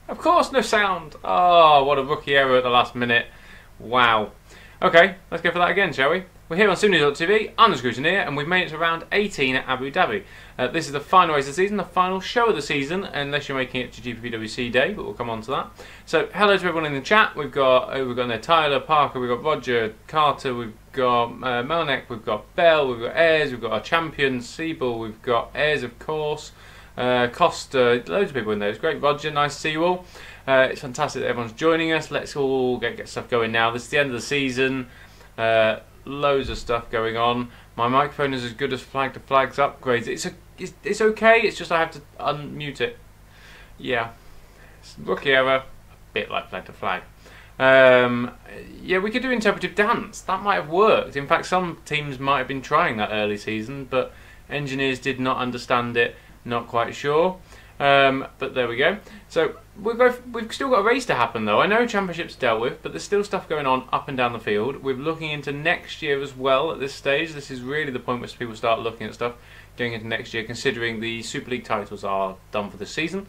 Of course, no sound. Oh, what a rookie error at the last minute. Wow. Okay, let's go for that again, shall we? We're here on Simracing.tv, I'm the Scrutineer, and we've made it to round 18 at Abu Dhabi. This is the final race of the season, the final show of the season, unless you're making it to GPVWC Day, but we'll come on to that. So, hello to everyone in the chat. We've got there Tyler, Parker, we've got Roger, Carter, we've got Melnek, we've got Bell, we've got Ayres, we've got our champion, Siebel, we've got Ayres, of course, Costa, loads of people in there. It's great, Roger, nice to see you all. It's fantastic that everyone's joining us. Let's all get stuff going now. This is the end of the season. Loads of stuff going on. My microphone is as good as flag to flags upgrades. It's okay. It's just I have to unmute it. Yeah, it's rookie error. A bit like flag to flag. Yeah, we could do interpretive dance. That might have worked. In fact, some teams might have been trying that early season, but engineers did not understand it. Not quite sure. But there we go. So we've still got a race to happen though. I know championships dealt with, but there's still stuff going on up and down the field. We're looking into next year as well at this stage. This is really the point where people start looking at stuff going into next year, considering the Super League titles are done for this season.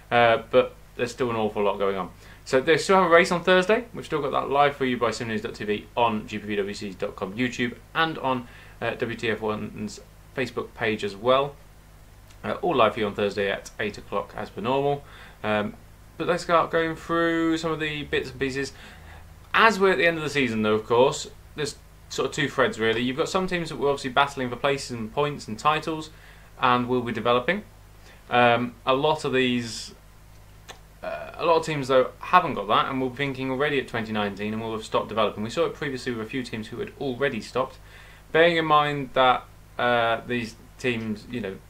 But there's still an awful lot going on. So they still have a race on Thursday. We've still got that live for you by simnews.tv on gpvwc.com YouTube and on WTF1's Facebook page as well. All live for you on Thursday at 8 o'clock as per normal. But let's start going through some of the bits and pieces. As we're at the end of the season though, of course, there's sort of two threads really. You've got some teams that were obviously battling for places and points and titles and will be developing. A lot of teams though haven't got that and will be thinking already at 2019 and will have stopped developing. We saw it previously with a few teams who had already stopped. Bearing in mind that these teams,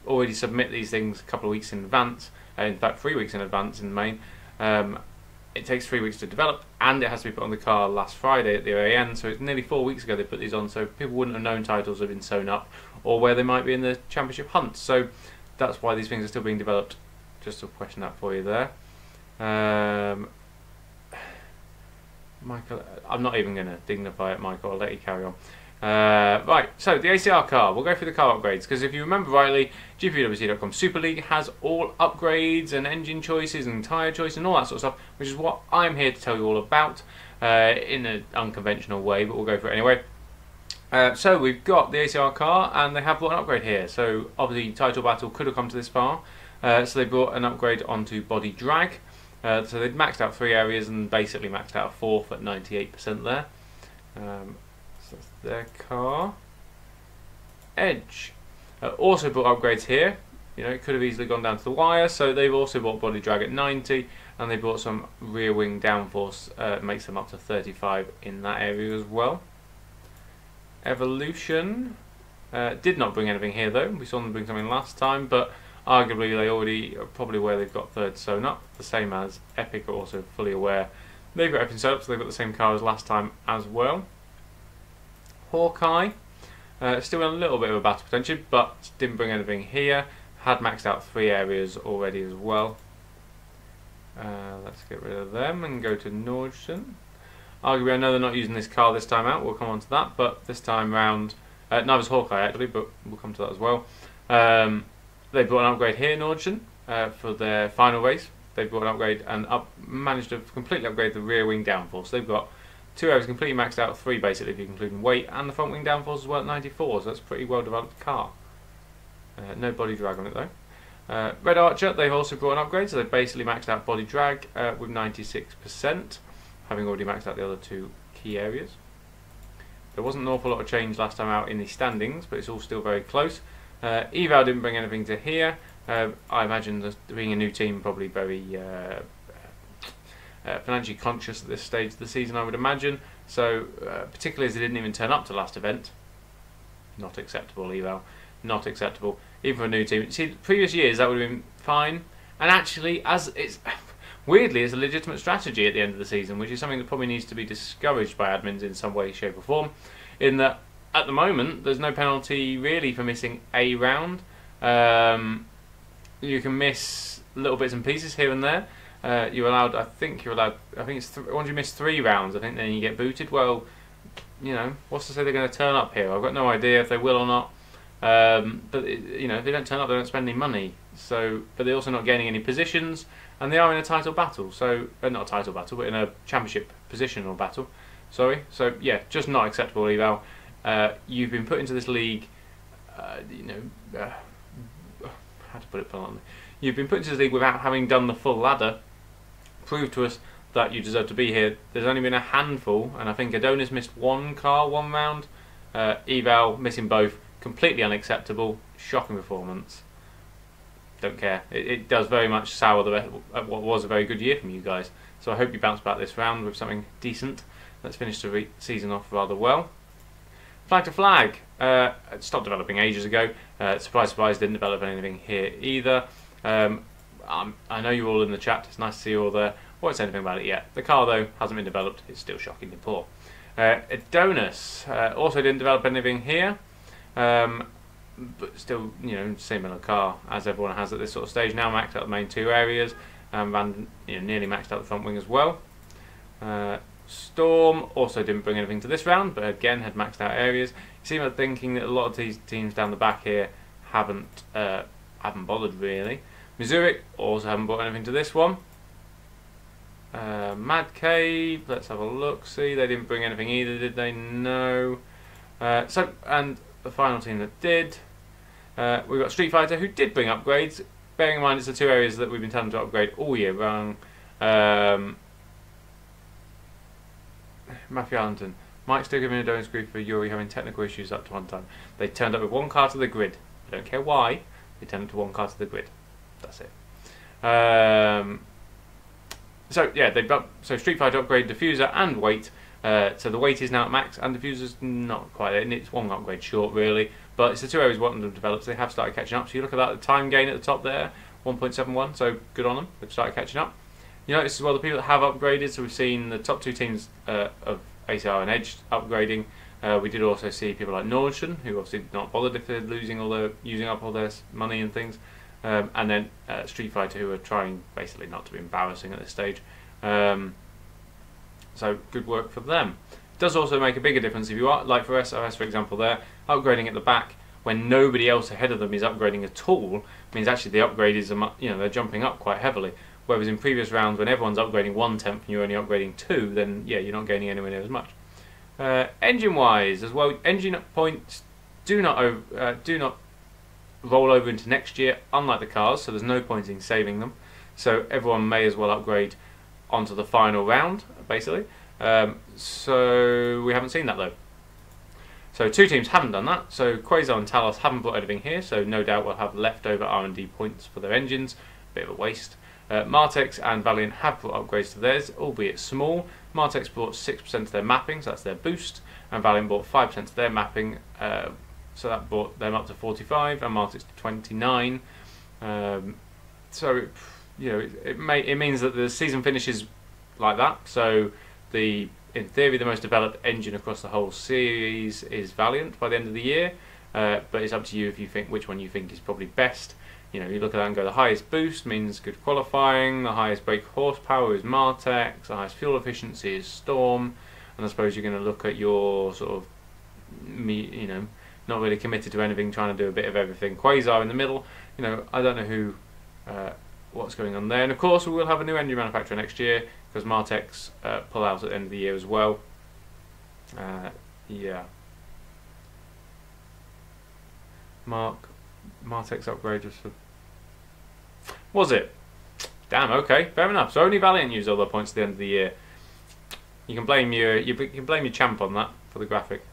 already submit these things a couple of weeks in advance. In fact, 3 weeks in advance in the main. It takes 3 weeks to develop, and it has to be put on the car last Friday at the AN. So it's nearly 4 weeks ago they put these on. So people wouldn't have known titles have been sewn up, or where they might be in the championship hunt. So that's why these things are still being developed. Just to question that for you there. Michael, I'm not even going to dignify it, Michael. I'll let you carry on. Right, so the ACR car, we'll go through the car upgrades because if you remember rightly, GPVWC.com Superleague has all upgrades and engine choices and tyre choice and all that sort of stuff, which is what I'm here to tell you all about in an unconventional way, but we'll go for it anyway. So we've got the ACR car and they have brought an upgrade here. So obviously title battle could have come to this far, so they brought an upgrade onto body drag. So they'd maxed out 3 areas and basically maxed out a 4th at 98% there. That's their car. Edge also brought upgrades here. It could have easily gone down to the wire, so they've also bought body drag at 90 and they bought some rear wing downforce, makes them up to 35 in that area as well. Evolution did not bring anything here though. We saw them bring something last time, but arguably they already are probably aware they've got third sewn up, the same as Epic are also fully aware they've got everything sewn up, so they've got the same car as last time as well. Hawkeye, still in a little bit of a battle potential, but didn't bring anything here. Had maxed out 3 areas already as well. Let's get rid of them and go to Nordson. Arguably, I know they're not using this car this time out. We'll come on to that, but this time round, neither is Hawkeye actually, but we'll come to that as well. They brought an upgrade here, Nordson, for their final race. They brought an upgrade and managed to completely upgrade the rear wing downforce. They've got 2 areas completely maxed out, 3 basically if you include weight, and the front wing downforce as well at 94, so that's a pretty well developed car. No body drag on it though. Red Archer, they've also brought an upgrade, so they've basically maxed out body drag with 96%, having already maxed out the other 2 key areas. There wasn't an awful lot of change last time out in the standings, but it's all still very close. Eval didn't bring anything to here. I imagine that being a new team, probably very financially conscious at this stage of the season, I would imagine. So, particularly as they didn't even turn up to last event. Not acceptable, Eval. Not acceptable. Even for a new team. See, previous years that would have been fine. And actually, weirdly, it's a legitimate strategy at the end of the season, which is something that probably needs to be discouraged by admins in some way, shape or form. In that, at the moment, there's no penalty really for missing a round. You can miss little bits and pieces here and there. You're allowed, I think it's once you miss 3 rounds, I think then you get booted. Well, what's to say they're going to turn up here? I've got no idea if they will or not. But if they don't turn up, they don't spend any money. So, but they're also not gaining any positions, and they are in a title battle. So, not a title battle, but in a championship positional battle. Sorry. So, yeah, just not acceptable, Eval. You've been put into this league. How to put it bluntly? You've been put into this league without having done the full ladder. Prove to us that you deserve to be here. There's only been a handful, and I think Adonis missed one round. Eval missing both. Completely unacceptable. Shocking performance. Don't care. It does very much sour the rest of what was a very good year from you guys. So I hope you bounce back this round with something decent. Let's finish the season off rather well. Flag to flag. It stopped developing ages ago. Surprise, surprise, didn't develop anything here either. I know you're all in the chat. It's nice to see you all there. Won't say anything about it yet. The car, though, hasn't been developed. It's still shockingly poor. Adonis also didn't develop anything here. But still, similar car as everyone has at this sort of stage now. Maxed out the main two areas, and nearly maxed out the front wing as well. Storm also didn't bring anything to this round, but again had maxed out areas. You seem to be thinking that a lot of these teams down the back here haven't bothered really. Missouri also haven't brought anything to this one. Mad Cave, let's have a look. See, they didn't bring anything either, did they? No. And the final team that did, we've got Street Fighter, who did bring upgrades. Bearing in mind it's the two areas that we've been telling them to upgrade all year round. Matthew Allenton, Mike still giving Adonis grief for Yuri having technical issues up to one time. They turned up with one car to the grid. I don't care why. They turned up to one car to the grid. That's it. So Street Fighter upgraded diffuser and weight. So the weight is now at max, and diffuser's not quite there. It's one upgrade short, really. But it's the two areas we want them to develop, so they have started catching up. So you look at that, the time gain at the top there, 1.71. So good on them. They've started catching up. You notice as well the people that have upgraded. So we've seen the top two teams of ACR and Edge upgrading. We did also see people like Nordstrom, who obviously did not bothered if they're using up all their money and things. And then Street Fighter, who are trying basically not to be embarrassing at this stage. So good work for them. It does also make a bigger difference if you are, like for SRS for example, they're upgrading at the back when nobody else ahead of them is upgrading at all. Means actually the upgrade is they're jumping up quite heavily. Whereas in previous rounds when everyone's upgrading 1/10 and you're only upgrading 2, then yeah, you're not gaining anywhere near as much. Engine wise as well, engine points do not roll over into next year, unlike the cars, so there's no point in saving them. So everyone may as well upgrade onto the final round, basically. So we haven't seen that though. So two teams haven't done that. So Quasar and Talos haven't brought anything here, so no doubt we'll have leftover R&D points for their engines. Bit of a waste. Martex and Valiant have brought upgrades to theirs, albeit small. Martex brought 6% of their mapping, so that's their boost, and Valiant brought 5% of their mapping, so that brought them up to 45 and Martex to 29. So it means that the season finishes like that. So in theory the most developed engine across the whole series is Valiant by the end of the year, but it's up to you if you think which one you think is probably best. You look at that and go, the highest boost means good qualifying, the highest brake horsepower is Martex, the highest fuel efficiency is Storm, and I suppose you're going to look at your sort of, not really committed to anything, trying to do a bit of everything. Quasar in the middle, I don't know what's going on there. And of course we will have a new engine manufacturer next year, because Martex pull out at the end of the year as well. Yeah. Martex upgrade was for... Was it? Damn, okay, fair enough. So only Valiant used all their points at the end of the year. You can blame your champ on that for the graphic.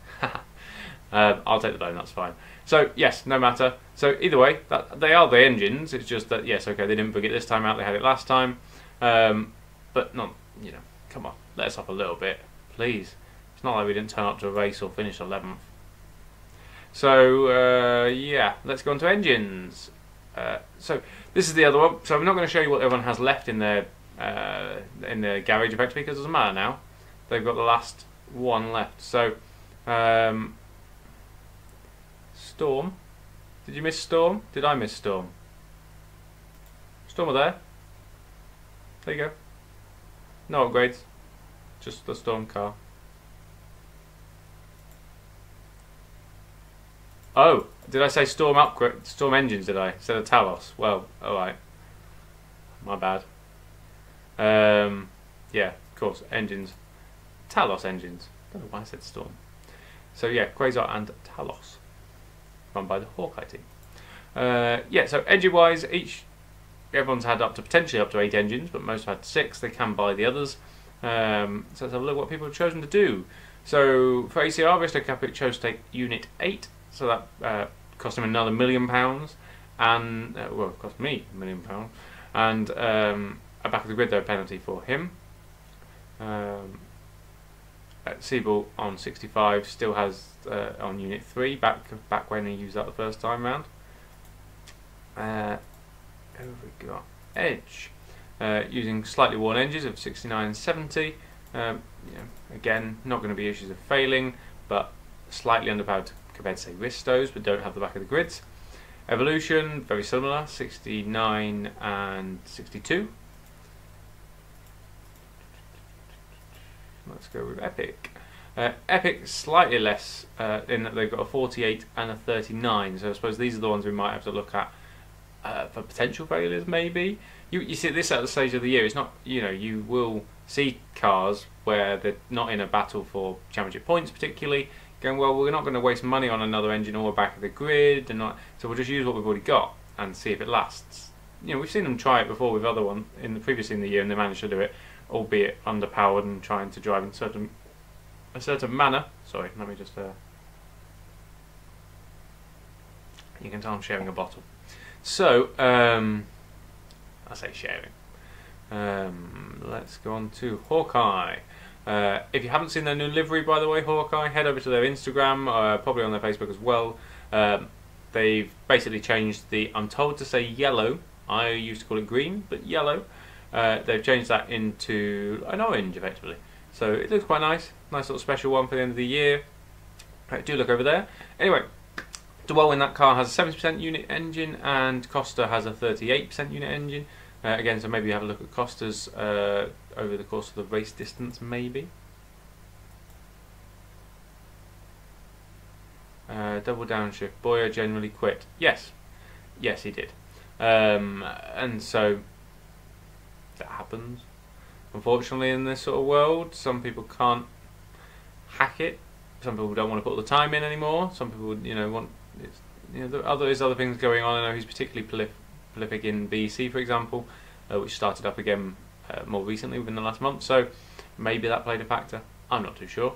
I'll take the blame, that's fine. So yes, no matter. So either way, they are the engines. It's just that yes, okay, they didn't bring it this time out. They had it last time, but not. Come on, let us off a little bit, please. It's not like we didn't turn up to a race or finish 11th. So yeah, let's go on to engines. So this is the other one. So I'm not going to show you what everyone has left in their garage effectively, because it doesn't matter now. They've got the last one left. So Storm. Did you miss Storm? Did I miss Storm? Storm are there. There you go. No upgrades. Just the Storm car. Oh, did I say Storm upgrade, Storm engines? Did I instead of Talos? Well, all right, my bad. Yeah, of course, engines, Talos engines. I don't know why I said Storm. So yeah, Quasar and Talos, run by the Hawkeye team. Yeah, so engine-wise, everyone's had potentially up to 8 engines, but most have had 6. They can buy the others. So let's have a look at what people have chosen to do. So for ACR, Risto Capic chose to take Unit 8, so that cost him another £1 million, and well, it cost me £1 million, and a back of the grid though penalty for him. Seabull on 65 still has on Unit 3 back when he used that the first time round. Who have we got? Edge using slightly worn engines of 69 and 70. Again, not going to be issues of failing, but slightly underpowered compared to say Ristos, but don't have the back of the grids. Evolution, very similar, 69 and 62. Let's go with Epic. Epic slightly less in that they've got a 48 and a 39, so I suppose these are the ones we might have to look at for potential failures maybe. You see this at the stage of the year, it's not, you will see cars where they're not in a battle for championship points particularly, going, well, we're not going to waste money on another engine or back of the grid, and so we'll just use what we've already got and see if it lasts. We've seen them try it before with other ones previously in the year, and they managed to do it, albeit underpowered and trying to drive in a certain manner. Sorry, let me just you can tell I'm sharing a bottle. So I say sharing. Let's go on to Hawkeye. If you haven't seen their new livery, by the way, Hawkeye, head over to their Instagram, probably on their Facebook as well. They've basically changed I'm told to say yellow. I used to call it green, but yellow. They've changed that into an orange, effectively. So it looks quite nice. Nice little special one for the end of the year. Do look over there. Anyway, Dwell in that car has a 70% unit engine, and Costa has a 38% unit engine. Again, so maybe have a look at Costa's over the course of the race distance, maybe. Double downshift. Boyer generally quit. Yes. Yes, he did. And so that happens. Unfortunately, in this sort of world, some people can't hack it. Some people don't want to put the time in anymore. Some people, want. There's other things going on. I know he's particularly prolific in BEC, for example, which started up again more recently within the last month. So maybe that played a factor. I'm not too sure.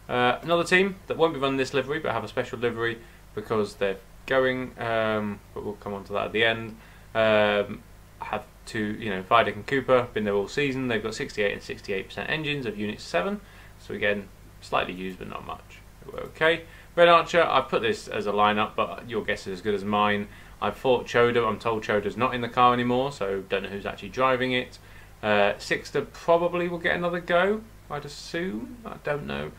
Another team that won't be running this livery, but have a special livery because they're going. But we'll come on to that at the end. Have two, Vidic and Cooper, been there all season. They've got 68 and 68% engines of Unit 7. So again, slightly used, but not much. Okay. Red Archer, I've put this as a lineup, but your guess is as good as mine. I've thought Choda. I'm told Choda's not in the car anymore, so don't know who's actually driving it. Sixter probably will get another go, I'd assume. I don't know.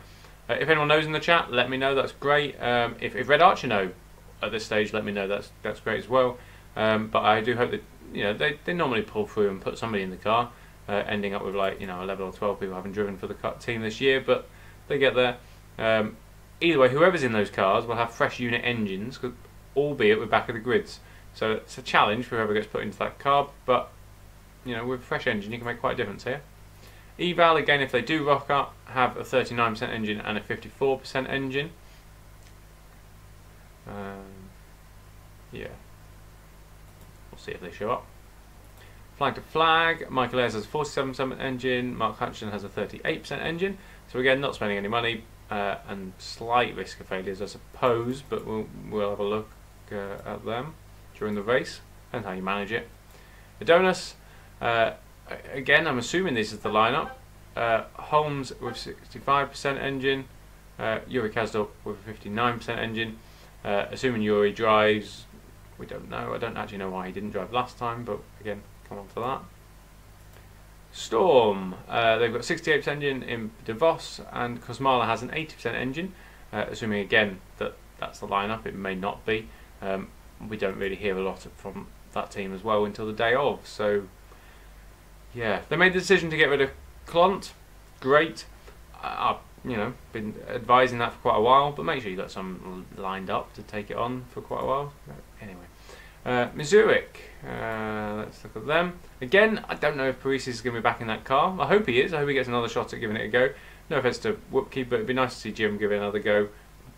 If anyone knows in the chat, let me know. That's great. If Red Archer know at this stage, let me know. That's great as well. But I do hope that they normally pull through and put somebody in the car, ending up with 11 or 12 people having driven for the team this year. But they get there. Either way, whoever's in those cars will have fresh unit engines, albeit with back of the grids. So it's a challenge for whoever gets put into that car, but with a fresh engine you can make quite a difference here. Eval, again, if they do rock up, have a 39% engine and a 54% engine. Yeah. We'll see if they show up. Flag to flag, Michael Ayres has a 47% engine, Mark Hutchinson has a 38% engine. So again, not spending any money. And slight risk of failures, I suppose, but we'll have a look at them during the race and how you manage it. Adonis, again, I'm assuming this is the lineup. Holmes with 65% engine, Yuri Kazdorp with a 59% engine. Assuming Yuri drives, we don't know. I don't actually know why he didn't drive last time, but again, come on to that. Storm, they've got 68% engine in DeVos, and Kosmala has an 80% engine. Assuming again that's the lineup, it may not be. We don't really hear a lot from that team as well until the day of. So yeah, they made the decision to get rid of Clont. Great. you know, been advising that for quite a while, but make sure you got some lined up to take it on for quite a while. Anyway, Missouri. Let's look at them. Again, I don't know if Paris is going to be back in that car. I hope he is. I hope he gets another shot at giving it a go. No offense to Whoopkey, but it'd be nice to see Jim give it another go,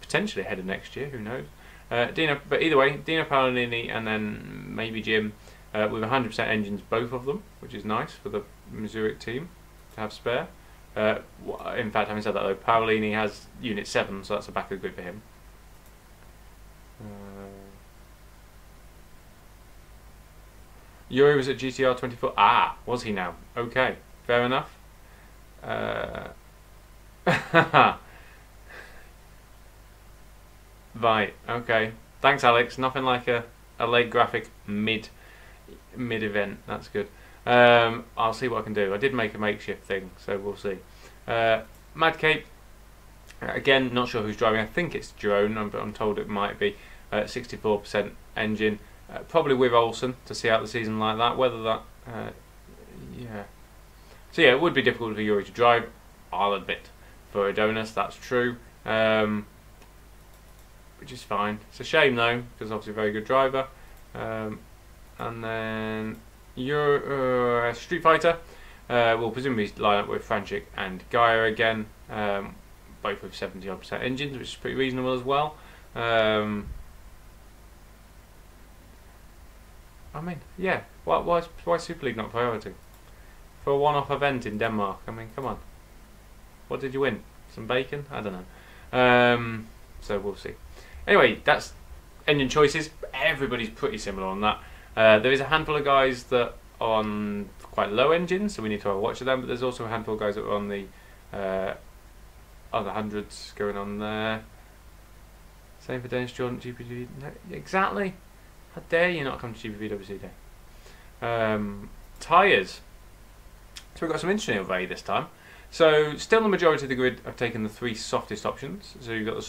potentially ahead of next year. Who knows? But either way, Dino Paolini and then maybe Jim with 100% engines, both of them, which is nice for the Missouri team to have spare. In fact, having said that though, Paolini has Unit 7, so that's a back of the grid for him. Yuri was at GTR 24. Ah, was he now? Okay, fair enough. Right, okay. Thanks, Alex. Nothing like a late graphic mid event. That's good. I'll see what I can do. I did make a makeshift thing, so we'll see. Mad Cape. Again, not sure who's driving. I think it's Drone, but I'm told it might be. 64% engine. Probably with Olsen to see out the season like that. Whether that, yeah. So yeah, it would be difficult for Yuri to drive. I'll admit. For Adonis, that's true. Which is fine. It's a shame though, because obviously a very good driver. And then your Street Fighter will presumably line up with Franchik and Gaia again, both with 70% engines, which is pretty reasonable as well. I mean, yeah. Why Super League not priority for a one-off event in Denmark? I mean, come on. What did you win? Some bacon? I don't know. So we'll see. Anyway, that's engine choices. Everybody's pretty similar on that. There is a handful of guys that are on quite low engines, so we need to have a watch of them. But there's also a handful of guys that are on the other hundreds going on there. Same for Dennis Jordan, GPV. No, exactly. How dare you not come to GPVWC Day? Tyres. So we've got some interesting array this time. So still the majority of the grid have taken the three softest options. So you've got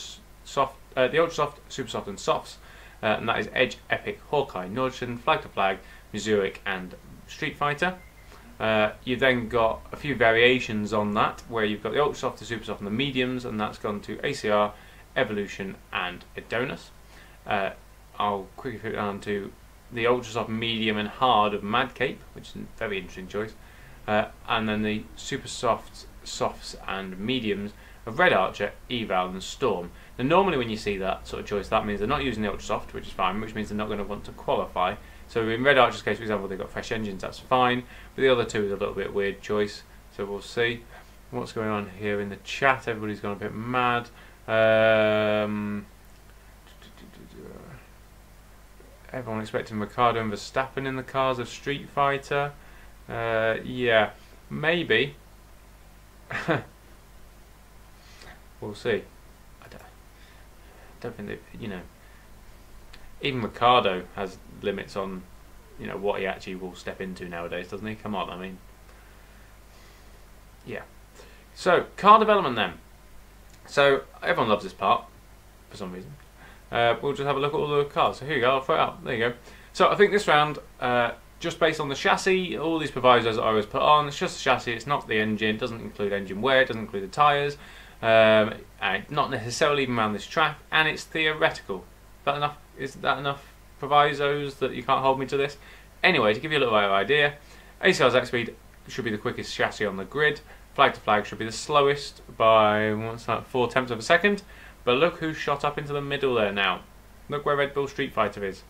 the Ultra Soft, Super Soft and Softs. And that is Edge, Epic, Hawkeye, Nordstrom, Flag to Flag, Missouri and Street Fighter. You've then got a few variations on that, where you've got the Ultra Soft, the Super Soft and the Mediums, and that's gone to ACR, Evolution and Adonis. I'll quickly put it down to the Ultra Soft, Medium and Hard of Mad Cape, which is a very interesting choice. And then the Super Softs, Softs and Mediums of Red Archer, Eval and Storm. Now normally when you see that sort of choice, that means they're not using the Ultra Soft, which is fine, which means they're not going to want to qualify. So in Red Archer's case, for example, they've got fresh engines, that's fine. But the other two is a little bit weird choice, so we'll see. What's going on here in the chat? Everybody's gone a bit mad. Everyone expecting Ricciardo and Verstappen in the cars of Street Fighter. Yeah, maybe. We'll see. I don't think that, you know, even Ricciardo has limits on, you know, what he actually will step into nowadays, doesn't he? Come on, I mean, yeah. So car development then. So everyone loves this part for some reason. We'll just have a look at all the cars. So here you go. I'll throw it up. There you go. So I think this round, just based on the chassis, all these provisos I always put on, it's just the chassis. It's not the engine. It doesn't include engine wear. It doesn't include the tyres. And not necessarily even around this track, and it's theoretical. That enough? Is that enough provisos that you can't hold me to this? Anyway, to give you a little bit of idea, ACR's X-Speed should be the quickest chassis on the grid. Flag to Flag should be the slowest by, what's that, 4/10 of a second. But look who's shot up into the middle there now. Look where Red Bull Street Fighter is.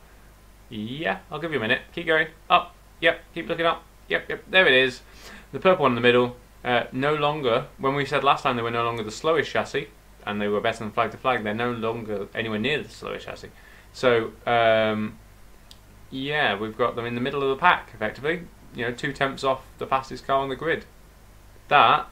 Yeah, I'll give you a minute. Keep going. Up. Yep, keep looking up. Yep, there it is. The purple one in the middle. No longer, when we said last time they were no longer the slowest chassis, and they were better than Flag to Flag, they're no longer anywhere near the slowest chassis. So, yeah, we've got them in the middle of the pack, effectively. You know, 2/10 off the fastest car on the grid. That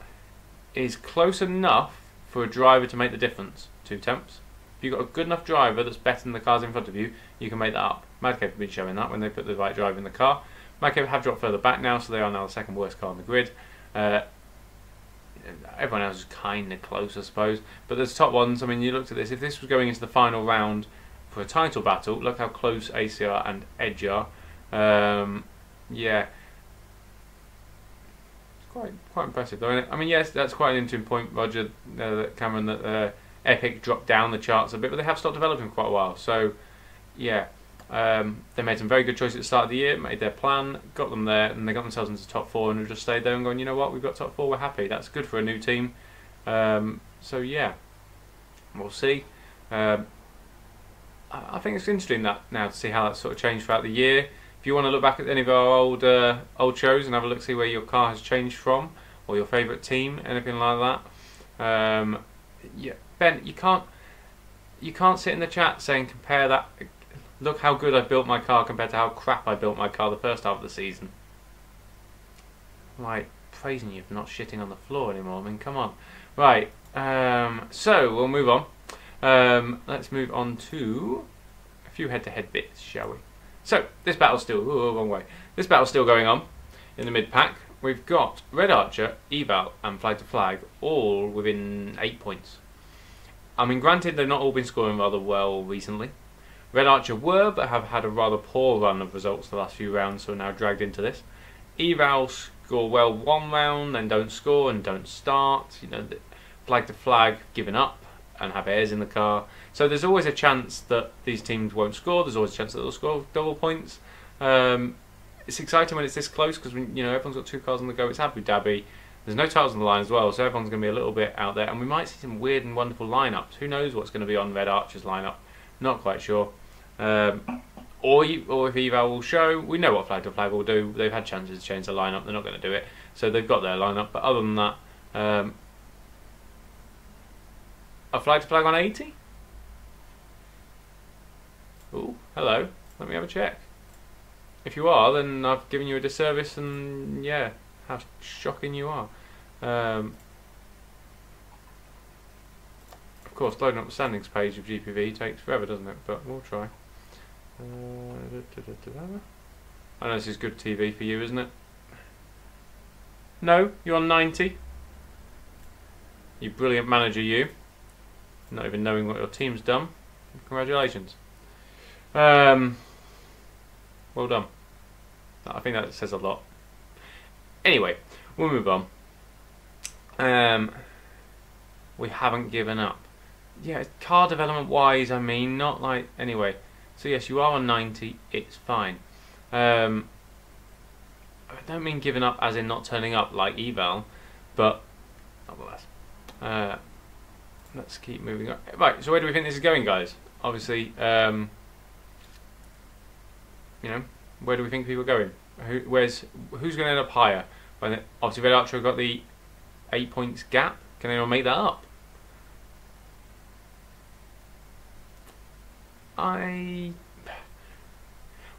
is close enough for a driver to make the difference. 2/10. If you've got a good enough driver that's better than the cars in front of you, you can make that up. Madcave have been showing that when they put the right driver in the car. Madcave have dropped further back now, so they are now the second worst car on the grid. Everyone else is kind of close, I suppose. But there's top ones. I mean, you looked at this. If this was going into the final round for a title battle, look how close ACR and Edge are. Yeah. Quite impressive though, isn't it? I mean, yes, that's quite an interesting point, Roger. Cameron, that Epic dropped down the charts a bit, but they have stopped developing for quite a while. So, yeah, they made some very good choices at the start of the year, made their plan, got them there, and they got themselves into the top 4 and have just stayed there and gone, you know what, we've got top 4, we're happy. That's good for a new team. So, yeah, we'll see. I think it's interesting that now to see how that's sort of changed throughout the year. If you want to look back at any of our old shows and have a look, see where your car has changed from, or your favourite team, anything like that. Yeah, Ben, you can't sit in the chat saying compare that. Look how good I built my car compared to how crap I built my car the first half of the season. Like praising you for not shitting on the floor anymore. I mean, come on. Right. So we'll move on. Let's move on to a few head-to-head bits, shall we? So this battle's still wrong way. This battle's still going on in the mid-pack. We've got Red Archer, Eval, and Flag to Flag all within 8 points. I mean, granted, they've not all been scoring rather well recently. Red Archer were, but have had a rather poor run of results the last few rounds, so are now dragged into this. Eval score well one round, then don't score and don't start. You know, Flag to Flag giving up and have airs in the car. So there's always a chance that these teams won't score. There's always a chance that they'll score double points. It's exciting when it's this close because you know everyone's got 2 cars on the go. It's Abu Dhabi. There's no titles on the line as well, so everyone's going to be a little bit out there, and we might see some weird and wonderful lineups. Who knows what's going to be on Red Archer's lineup? Not quite sure. Or if Eval will show, we know what Flag to Flag will do. They've had chances to change the lineup. They're not going to do it, so they've got their lineup. But other than that, a Flag to Flag on 80. Oh, hello. Let me have a check. If you are, then I've given you a disservice, and yeah, how shocking you are. Of course, loading up the standings page of GPV takes forever, doesn't it? But we'll try. I know this is good TV for you, isn't it? No, you're on 90. You brilliant manager, you. Not even knowing what your team's done. Congratulations. Well done. I think that says a lot. Anyway, we'll move on. We haven't given up. Yeah, car development wise, I mean, not like anyway. So yes, you are on 90. It's fine. I don't mean giving up as in not turning up like Eval, but nonetheless. Let's keep moving on. Right. So where do we think this is going, guys? Obviously, you know, where do we think people are going? Who's going to end up higher? Obviously, Red Archer got the 8 points gap. Can anyone make that up?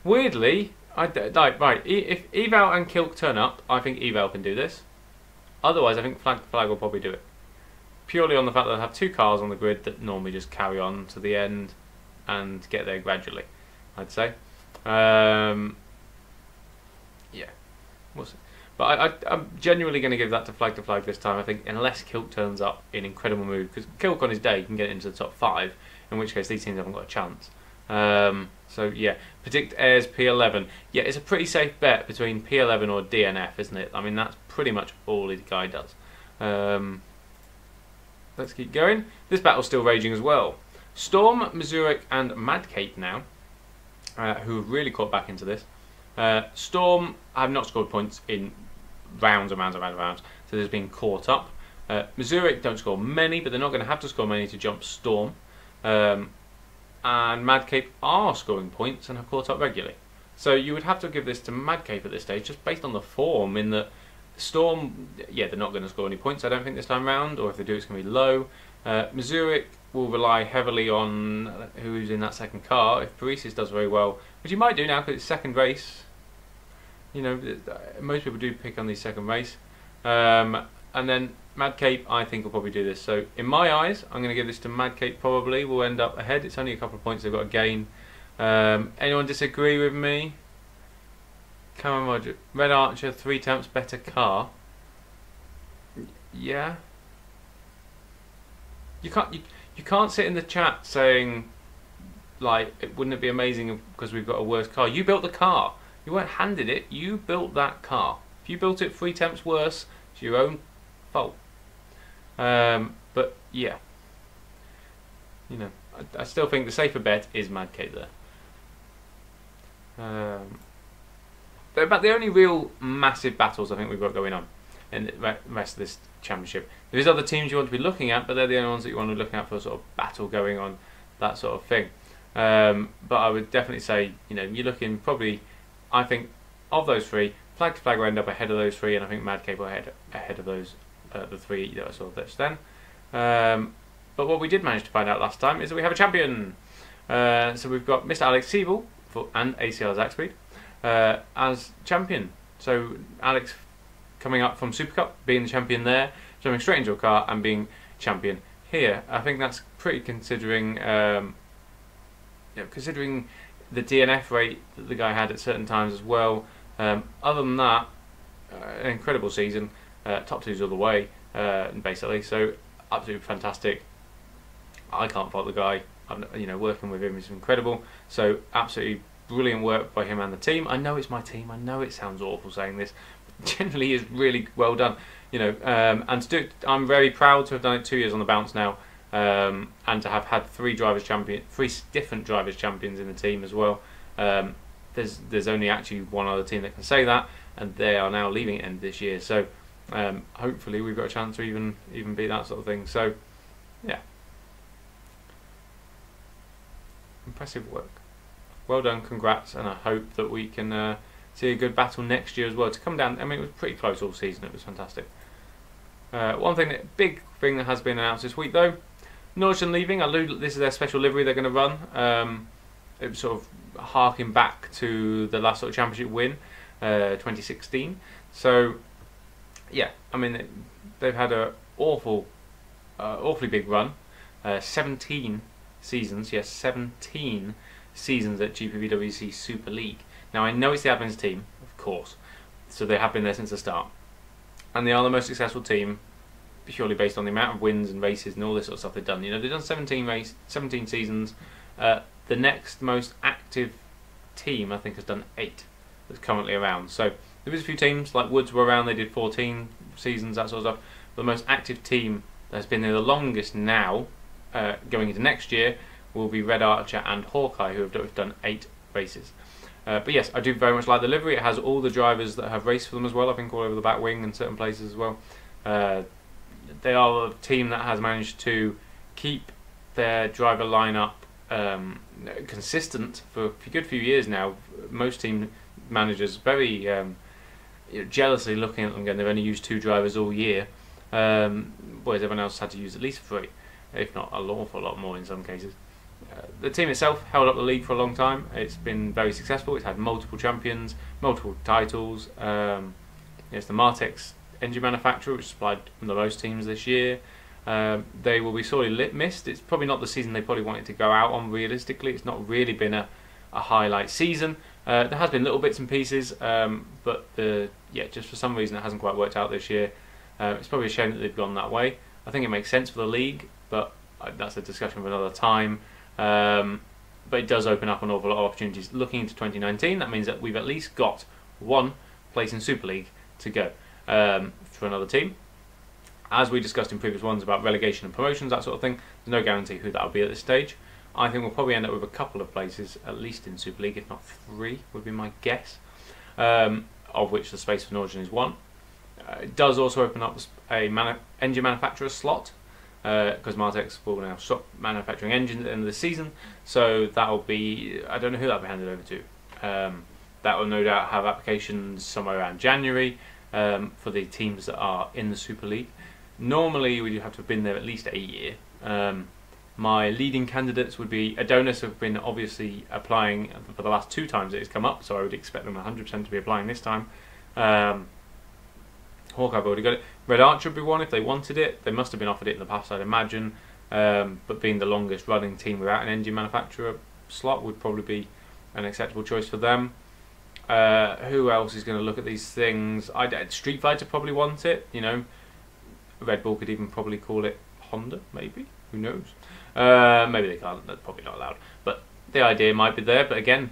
Weirdly, right. If Eval and Kilk turn up, I think Eval can do this. Otherwise, I think Flag to Flag will probably do it. Purely on the fact that they have 2 cars on the grid that normally just carry on to the end and get there gradually, I'd say. Yeah, we'll see. But I'm genuinely going to give that to Flag this time, I think, unless Kilk turns up in incredible mood. Because Kilk on his day can get into the top 5, in which case these teams haven't got a chance. So yeah, predict airs P11. Yeah, it's a pretty safe bet between P11 or DNF, isn't it? I mean, that's pretty much all the guy does. Let's keep going. This battle's still raging as well. Storm, Missouric, and Madcape now, who have really caught back into this. Storm have not scored points in rounds and rounds and rounds and rounds, so they've been caught up. Missouric don't score many, but they're not going to have to score many to jump Storm. And Madcape are scoring points and have caught up regularly. So you would have to give this to Madcape at this stage, just based on the form, in that Storm, yeah, they're not going to score any points, I don't think, this time round, or if they do, it's going to be low. Missouric will rely heavily on who's in that second car. If Paresis does very well, which he might do now because it's second race. You know, most people do pick on these second race. And then Madcape, I think, will probably do this. So in my eyes, I'm going to give this to Madcape. Probably will end up ahead. It's only a couple of points they've got to gain. Anyone disagree with me? Come on, Roger. Red Archer, 3 temps better car. Yeah. You can't sit in the chat saying, like, wouldn't it be amazing because we've got a worse car? You built the car. You weren't handed it. You built that car. If you built it 3 temps worse, it's your own fault. But yeah, you know, I still think the safer bet is Mad Cape there. They're about the only real massive battles I think we've got going on in the rest of this championship. There's other teams you want to be looking at, but they're the only ones that you want to be looking at for a sort of battle going on, that sort of thing. But I would definitely say, you know, you're looking probably, I think, of those three, Flag to Flag will end up ahead of those three, and I think Mad Cape will ahead of those the three that I saw just then. But what we did manage to find out last time is that we have a champion. So we've got Mr. Alex Siebel and ACL Zackspeed as champion. So Alex coming up from Super Cup, being the champion there, jumping straight into a car and being champion here. I think that's pretty considering considering the DNF rate that the guy had at certain times as well. Other than that, an incredible season, top twos all the way, basically. So absolutely fantastic. I can't fault the guy. You know, working with him is incredible. So absolutely brilliant work by him and the team. I know it's my team. I know it sounds awful saying this. But generally, is really well done. You know, and to do it, I'm very proud to have done it 2 years on the bounce now, and to have had three different drivers champions in the team as well. There's only actually one other team that can say that, and they are now leaving at the end of this year. So hopefully we've got a chance to even beat that sort of thing. So yeah, impressive work. Well done, congrats, and I hope that we can see a good battle next year as well. To come down, I mean, it was pretty close all season. It was fantastic. Big thing that has been announced this week though, Nordstrom leaving. This is their special livery they're going to run. It was sort of harking back to the last sort of championship win, 2016. So yeah, I mean they've had a awfully big run, 17 seasons. Yes, 17 seasons at GPVWC Superleague. Now I know it's the admins team, of course, so they have been there since the start, and they are the most successful team purely based on the amount of wins and races and all this sort of stuff they've done. You know, they've done 17 seasons. The next most active team, I think, has done 8 that's currently around. So there is a few teams, like Woods were around, they did 14 seasons, that sort of stuff. But the most active team that has been there the longest now, going into next year, will be Red Archer and Hawkeye, who have done 8 races. But yes, I do very much like the livery. It has all the drivers that have raced for them as well, I think all over the back wing and certain places as well. They are a team that has managed to keep their driver lineup consistent for a good few years now. Most team managers very jealously looking at them going, they've only used 2 drivers all year, whereas everyone else had to use at least 3, if not an awful lot more in some cases. The team itself held up the league for a long time. It's been very successful. It's had multiple champions, multiple titles. It's the Martex engine manufacturer, which supplied the most teams this year. They will be sorely missed. It's probably not the season they probably wanted to go out on realistically. It's not really been a highlight season. There has been little bits and pieces, but just for some reason it hasn't quite worked out this year. It's probably a shame that they've gone that way. I think it makes sense for the league, but that's a discussion for another time. But it does open up an awful lot of opportunities. Looking into 2019, that means that we've at least got 1 place in Super League to go for another team. As we discussed in previous ones about relegation and promotions, that sort of thing, there's no guarantee who that'll be at this stage. I think we'll probably end up with a couple of places, at least in Super League, if not 3, would be my guess, of which the space for Norwegian is 1. It does also open up a engine manufacturer slot, because Martex will now stop manufacturing engines at the end of the season, so that'll be, I don't know who that'll be handed over to. That will no doubt have applications somewhere around January for the teams that are in the Super League. Normally we have to have been there at least a year. My leading candidates would be Adonis, who have been obviously applying for the last 2 times it has come up, so I would expect them 100% to be applying this time. Hawkeye have already got it. Red Archer would be one if they wanted it. They must have been offered it in the past, I'd imagine. But being the longest running team without an engine manufacturer slot would probably be an acceptable choice for them. Who else is going to look at these things? Street Fighter probably want it. You know, Red Bull could even probably call it Honda, maybe. Who knows? Maybe they can't. That's probably not allowed. But the idea might be there. But again,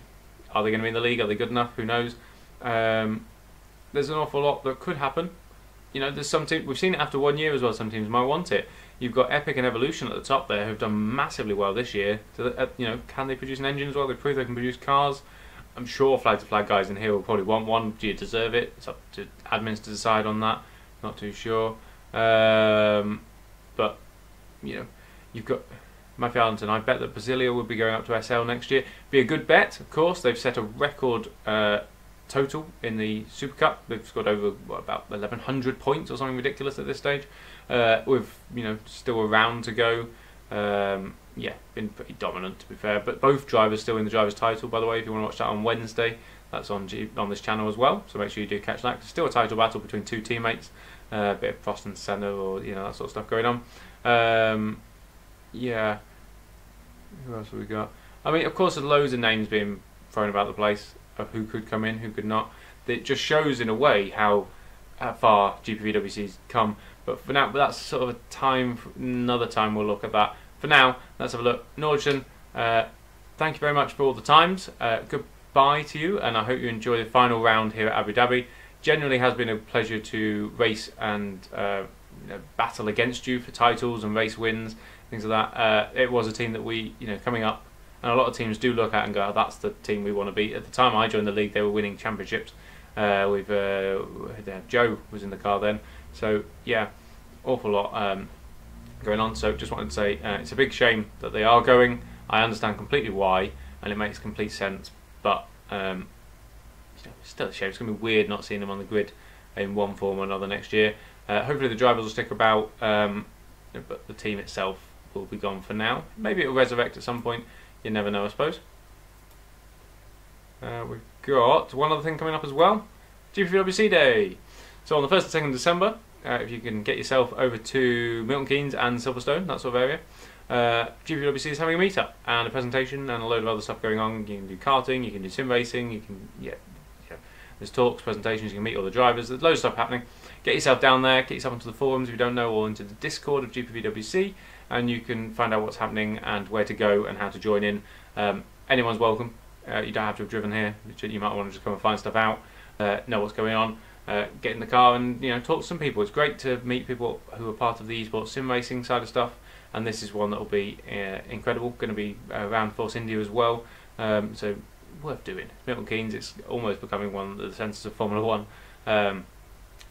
are they going to be in the league? Are they good enough? Who knows? There's an awful lot that could happen. you know, there's some teams, we've seen it after 1 year as well, some teams might want it. You've got Epic and Evolution at the top there who've done massively well this year. So, you know, can they produce an engine as well? They prove they can produce cars. I'm sure flag to flag guys in here will probably want one. Do you deserve it? It's up to admins to decide on that. Not too sure. But, you know, you've got Matthew Arlington. I bet that Brasilia will be going up to SL next year. Be a good bet, of course. They've set a record total in the Super Cup. They've scored over about 1,100 points or something ridiculous at this stage. With, you know, still a round to go. Yeah, been pretty dominant to be fair. But both drivers still in the drivers' title, by the way. If you want to watch that on Wednesday, that's on this channel as well. So make sure you do catch that. It's still a title battle between two teammates. A bit of Frost and Senna, or you know, that sort of stuff going on. Yeah. Who else have we got? I mean, of course, there's loads of names being thrown about the place of who could come in, who could not. It just shows in a way how far GPVWC's come. But for now, that's sort of a time. Another time we'll look at that. For now, let's have a look. Nordson, thank you very much for all the times. Goodbye to you, and I hope you enjoy the final round here at Abu Dhabi. Generally has been a pleasure to race and you know, battle against you for titles and race wins, things like that. It was a team that we, you know, coming up, and a lot of teams do look at and go, oh, that's the team we want to beat. At the time I joined the league, they were winning championships. Joe was in the car then, so yeah, awful lot going on. So just wanted to say it's a big shame that they are going. I understand completely why, and it makes complete sense, but still a shame. It's going to be weird not seeing them on the grid in one form or another next year. Hopefully the drivers will stick about, but the team itself will be gone for now. Maybe it will resurrect at some point. You never know, I suppose. We've got one other thing coming up as well. GPVWC Day. So on the 1st and 2nd December, if you can get yourself over to Milton Keynes and Silverstone, that sort of area, GPVWC is having a meetup and a presentation and a load of other stuff going on. You can do karting, you can do sim racing, you can, there's talks, presentations, you can meet all the drivers, there's loads of stuff happening. Get yourself down there, get yourself onto the forums if you don't know, or into the Discord of GPVWC, and you can find out what's happening and where to go and how to join in. Anyone's welcome. You don't have to have driven here. You might want to just come and find stuff out, know what's going on, get in the car and talk to some people. It's great to meet people who are part of the esports sim racing side of stuff, and this is one that will be incredible. Going to be around Force India as well, so worth doing. Milton Keynes, it's almost becoming one of the centres of Formula 1.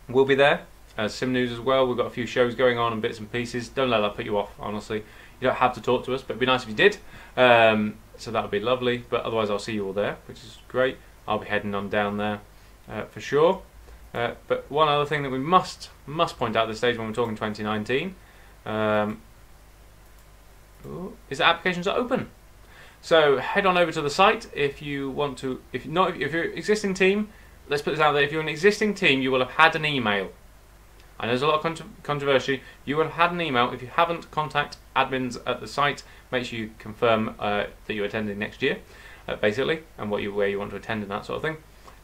We'll be there. Sim News as well. We've got a few shows going on and bits and pieces. Don't let that put you off, honestly. You don't have to talk to us, but it'd be nice if you did. So that would be lovely. But otherwise, I'll see you all there, which is great. I'll be heading on down there for sure. But one other thing that we must point out at this stage when we're talking 2019 is that applications are open. So head on over to the site if you want to. If you're an existing team, let's put this out there. If you're an existing team, you will have had an email. I know there's a lot of controversy. You will have had an email. If you haven't, contact admins at the site. Make sure you confirm that you're attending next year, basically, and where you want to attend and that sort of thing.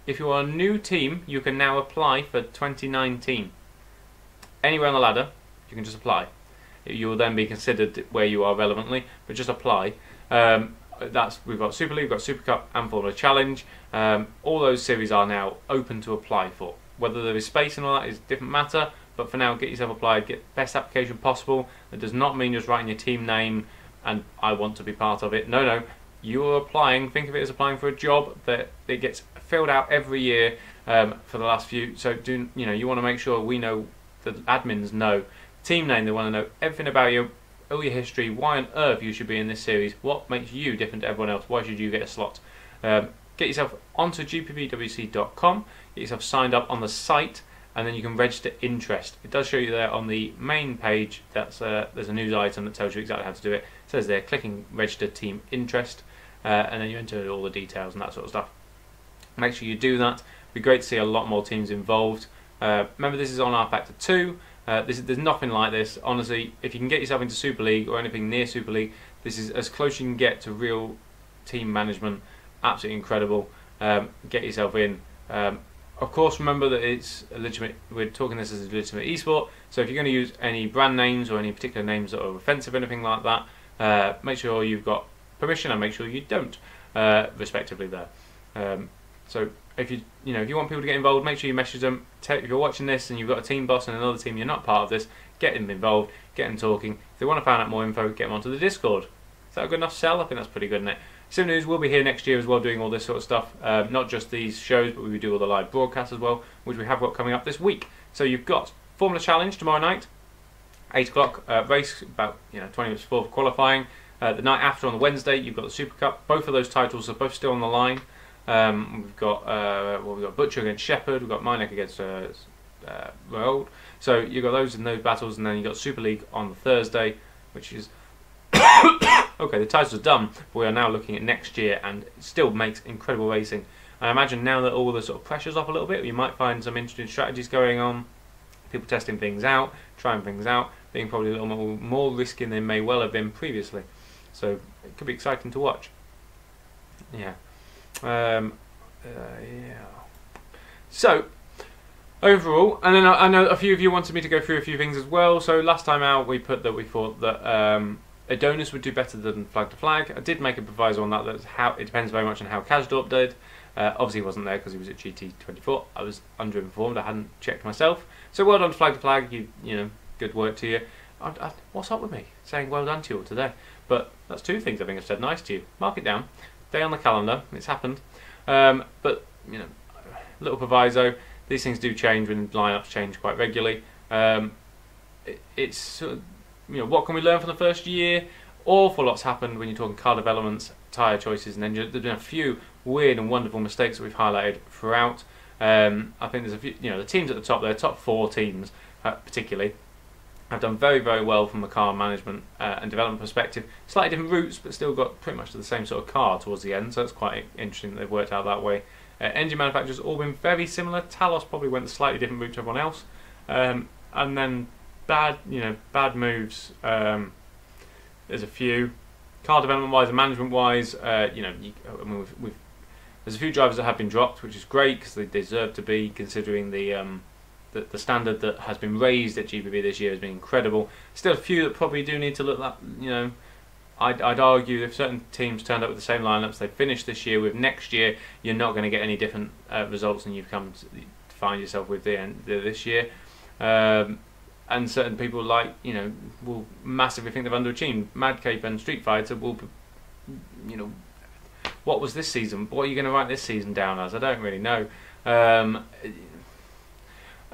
If you are a new team, you can now apply for 2019. Anywhere on the ladder, you can just apply. You will then be considered where you are relevantly, but just apply. We've got Super League, we've got Super Cup and Formula Challenge. All those series are now open to apply for. Whether there is space and all that is a different matter, but for now, get yourself applied, get the best application possible. That does not mean just writing your team name and I want to be part of it. No, you're applying. Think of it as applying for a job that it gets filled out every year for the last few. So you want to make sure we know, the admins know team name. They want to know everything about you, all your history, why on earth you should be in this series, what makes you different to everyone else, why should you get a slot. Get yourself onto gpvwc.com, get yourself signed up on the site, and then you can register interest. It does show you there on the main page. There's a news item that tells you exactly how to do it. It says there, clicking register team interest, and then you enter all the details and that sort of stuff. Make sure you do that. It'd be great to see a lot more teams involved. Remember, this is on Rfactor 2. There's nothing like this. Honestly, if you can get yourself into Super League or anything near Super League, this is as close you can get to real team management. Absolutely incredible. Get yourself in. Of course, remember that it's a legitimate. We're talking this as a legitimate esport. So if you're going to use any brand names or any particular names that are offensive, anything like that, make sure you've got permission and make sure you don't, respectively. There. So if you want people to get involved, make sure you message them. If you're watching this and you've got a team boss and another team you're not part of this, get them involved, get them talking. If they want to find out more info, get them onto the Discord. Is that a good enough sell? I think that's pretty good, isn't it? Sim News will be here next year as well, doing all this sort of stuff. Not just these shows, but we do all the live broadcasts as well, which we have got coming up this week. So you've got Formula Challenge tomorrow night, 8 o'clock, race about 20 minutes before qualifying. The night after on the Wednesday, you've got the Super Cup. Both of those titles are both still on the line. We've got Butcher against Shepherd. We've got Minek against Roald. So you've got those in those battles, and then you've got Super League on the Thursday, which is okay. The titles are done, but we are now looking at next year, and it still makes incredible racing. I imagine now that all the sort of pressure's off a little bit, you might find some interesting strategies going on. People testing things out, trying things out, being probably a little more risky than they may well have been previously. So it could be exciting to watch. Yeah. Yeah. So overall, and then I know a few of you wanted me to go through a few things as well. So last time out, we put that we thought that Adonis would do better than Flag to Flag. I did make a proviso on that. That's how it depends very much on how Kasdorp did. Obviously, he wasn't there because he was at GT24. I was underinformed. I hadn't checked myself. So well done to Flag to Flag. You know, good work to you. What's up with me saying well done to you all today? But that's two things I think I've said nice to you. Mark it down. Day on the calendar. It's happened. But little proviso. These things do change when lineups change quite regularly. It's what can we learn from the first year? Awful lot's happened when you're talking car developments, tyre choices, and then there's been a few weird and wonderful mistakes that we've highlighted throughout. I think there's a few. The teams at the top, their top 4 teams particularly, have done very, very well from a car management and development perspective. Slightly different routes, but still got pretty much the same sort of car towards the end, so it's quite interesting that they've worked out that way. Engine manufacturers all been very similar. Talos probably went a slightly different route to everyone else, and then bad moves. There's a few car development wise and management wise. There's a few drivers that have been dropped, which is great because they deserve to be, considering the standard that has been raised at GPV this year has been incredible. Still a few that probably do need to look at, I'd argue if certain teams turned up with the same lineups they finished this year with, next year you're not going to get any different results than you've come to find yourself with this year. And certain people will massively think they've underachieved. Madcape and Street Fighter will, what was this season? What are you going to write this season down as? I don't really know.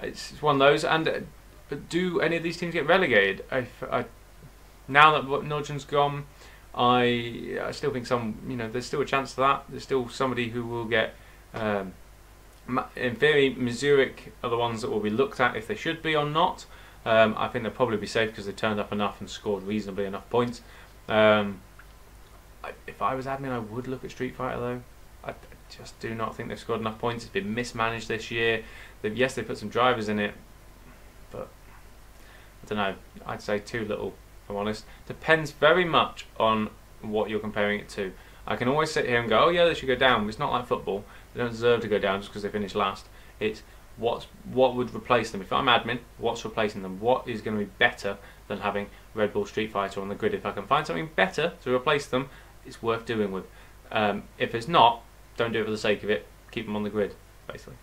It's one of those. And do any of these teams get relegated? Now that Nodgen's gone, I still think there's still a chance for that. There's still somebody who will get. In theory, Missouri are the ones that will be looked at if they should be or not. I think they'll probably be safe because they turned up enough and scored reasonably enough points. If I was admin, I would look at Street Fighter though. I just do not think they've scored enough points. It's been mismanaged this year. Yes, they put some drivers in it, but I don't know. I'd say too little, if I'm honest. Depends very much on what you're comparing it to. I can always sit here and go, oh yeah, they should go down. But it's not like football. They don't deserve to go down just because they finished last. It's what would replace them. If I'm admin, what's replacing them? What is going to be better than having Red Bull Street Fighter on the grid? If I can find something better to replace them, it's worth doing with. If it's not, don't do it for the sake of it. Keep them on the grid, basically.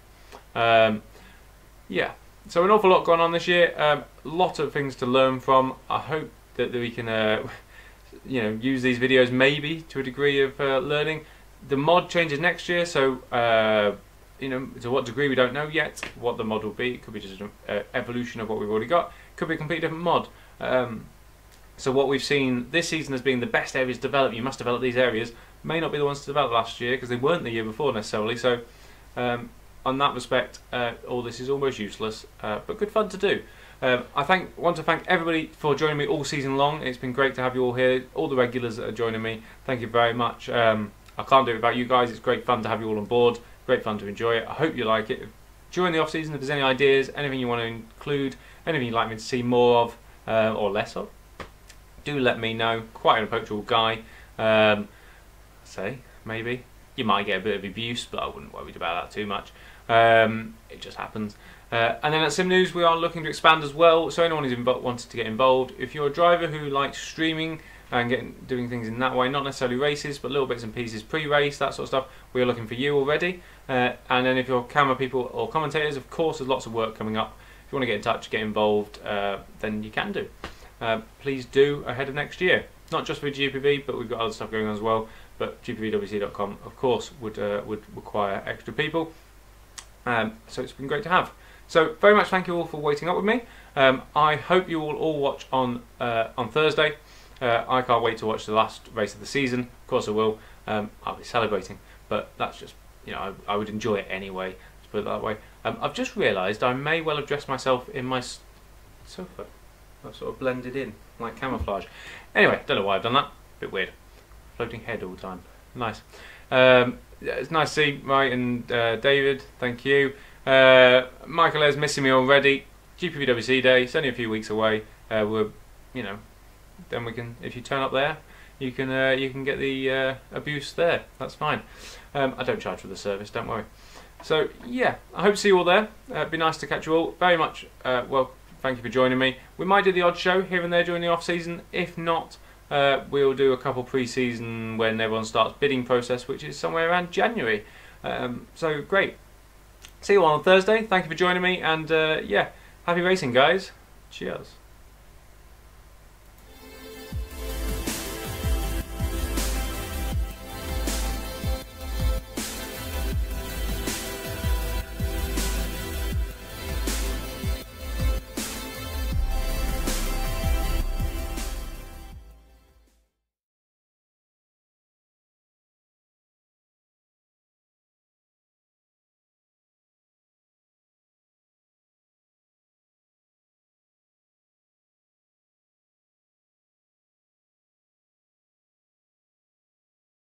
Yeah, so an awful lot going on this year. A lot of things to learn from. I hope that we can use these videos maybe to a degree of learning. The mod changes next year, so to what degree we don't know yet what the mod will be. It could be just an evolution of what we've already got. It could be a completely different mod. So what we've seen this season as being the best areas to develop, you must develop these areas, may not be the ones to develop last year because they weren't the year before necessarily. So on that respect, all this is almost useless, but good fun to do. I want to thank everybody for joining me all season long. It's been great to have you all here, all the regulars that are joining me. Thank you very much. I can't do it without you guys. It's great fun to have you all on board. Great fun to enjoy it. I hope you like it. During the off season, if there's any ideas, anything you want to include, anything you'd like me to see more of or less of, do let me know. Quite an approachable guy. Maybe you might get a bit of abuse, but I wouldn't worry about that too much. It just happens. And then at Sim News, we are looking to expand as well. So anyone who's wanted to get involved, if you're a driver who likes streaming and doing things in that way, not necessarily races, but little bits and pieces, pre-race, that sort of stuff, we are looking for you already. And then if you're camera people or commentators, of course there's lots of work coming up. If you want to get in touch, get involved, then you can do. Please do ahead of next year. Not just for GPV, but we've got other stuff going on as well. But GPVWC.com, of course, would require extra people. So it's been great to have. So very much thank you all for waiting up with me. I hope you will all watch on Thursday. I can't wait to watch the last race of the season. Of course I will. I'll be celebrating, but that's just, you know, I would enjoy it anyway. Let's put it that way. I've just realised I may well have dressed myself in my sofa. That sort of blended in like camouflage. Anyway, don't know why I've done that. Bit weird. Floating head all the time. Nice. It's nice to see Mike and David. Thank you. Michael is missing me already. GPVWC Day. It's only a few weeks away. We're, you know, then we can. If you turn up there, you can get the abuse there. That's fine. I don't charge for the service. Don't worry. So yeah, I hope to see you all there. It'd be nice to catch you all. Very much. Well, thank you for joining me. We might do the odd show here and there during the off season. If not, we'll do a couple pre-season when everyone starts bidding process, which is somewhere around January. So great. See you all on Thursday. Thank you for joining me, and yeah, happy racing, guys. Cheers.